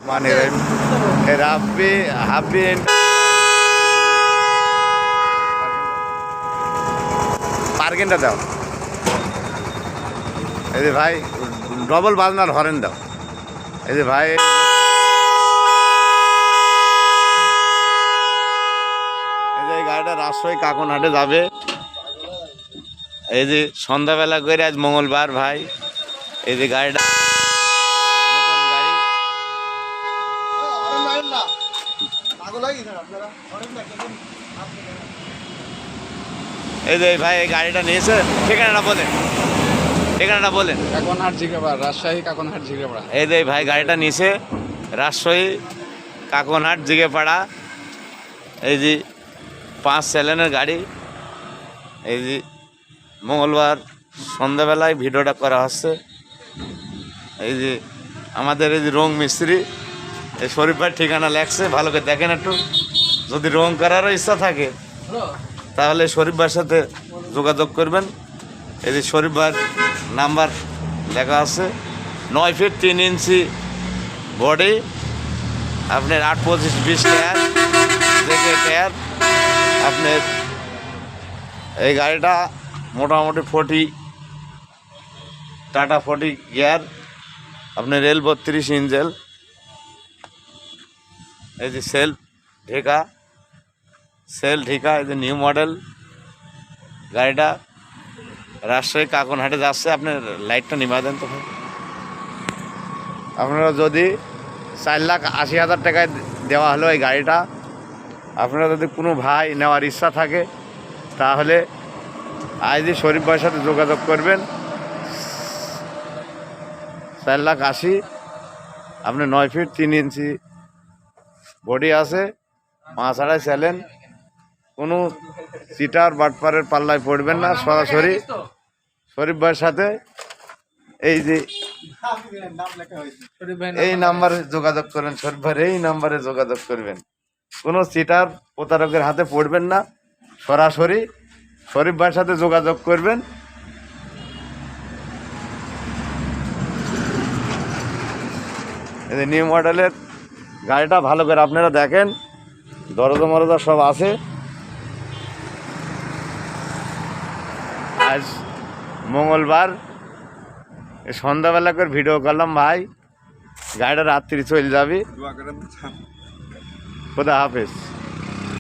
মানে রাব্বি হাব্বি পার্কিংটা দাও। এই যে ভাই ডবল বাজনার হরেন দাও। এই যে ভাই এই যে গাড়িটা রাজশাহী কাকনহাটে যাবে। এই যে সন্ধ্যাবেলা করে আজ মঙ্গলবার ভাই, এই যে গাড়িটা নতুন গাড়ি। এই যে ভাই এই গাড়িটা নিয়েছে, ঠিকানাটা বলেন, ঠিকানাটা বলেন। কাকনহাট ঝিগড়াপাড়া, রাজশাহী কাকনহাট ঝিগড়াপাড়া। এই যে ভাই গাড়িটা নিয়েছে রাজশাহী কাকনহাট জিগেপাড়া। এই যে 5 স্যালেনের গাড়ি। এই যে মঙ্গলবার সন্ধ্যাবেলায় ভিডিওটা করা হচ্ছে। এই যে আমাদের এই যে রং মিস্ত্রি, এই শরীফ ভাই ঠিকানা লেখছে, ভালো করে দেখেন একটু। যদি রং করারও ইচ্ছা থাকে তাহলে শরীফ ভাইয়ের সাথে যোগাযোগ করবেন। এই যে শরীফ ভাইয়ের নাম্বার লেখা আছে। 9 ফিট 3 ইঞ্চি বডি, আপনার 8 25 20 টায়ার দেখে টায়ার। আপনার এই গাড়িটা মোটামুটি 40 টাটা 40 গিয়ার, আপনার রেল 32 ইঞ্জেল। এই যে সেল ঢেকা, সেল ঢেকা, এই যে নিউ মডেল গাড়িটা রাজশাহী কাকনহাটে যাচ্ছে। আপনার লাইটটা নিভা দেন তো ভাই। আপনারা যদি 4,80,000 টাকায় দেওয়া হলো এই গাড়িটা, আপনারা যদি কোনো ভাই নেওয়ার ইচ্ছা থাকে তাহলে আজই শরীফ ভাইয়ের সাথে যোগাযোগ করবেন। 4,80,000, আপনি 9 ফিট 3 ইঞ্চি বডি আছে, 5.5 স্যালেন। কোনো সিটার বাটপারের পাল্লায় পড়বেন না, সরাসরি শরীফ ভাইয়ের সাথে এই যে এই নাম্বারে যোগাযোগ করবেন। শরীফ ভাইয়ের এই নাম্বারে যোগাযোগ করবেন। কোনো সিটার প্রতারকের হাতে পড়বেন না, সরাসরি শরীফ ভাইয়ের সাথে যোগাযোগ করবেন। এই যে নিউ মডেলের গাড়িটা ভালো করে আপনারা দেখেন, দরজা মরজা সব আছে। আজ মঙ্গলবার সন্ধ্যাবেলা করে ভিডিও করলাম ভাই, গাড়িটা রাত্রি চলে যাবে। খোদা হাফেজ।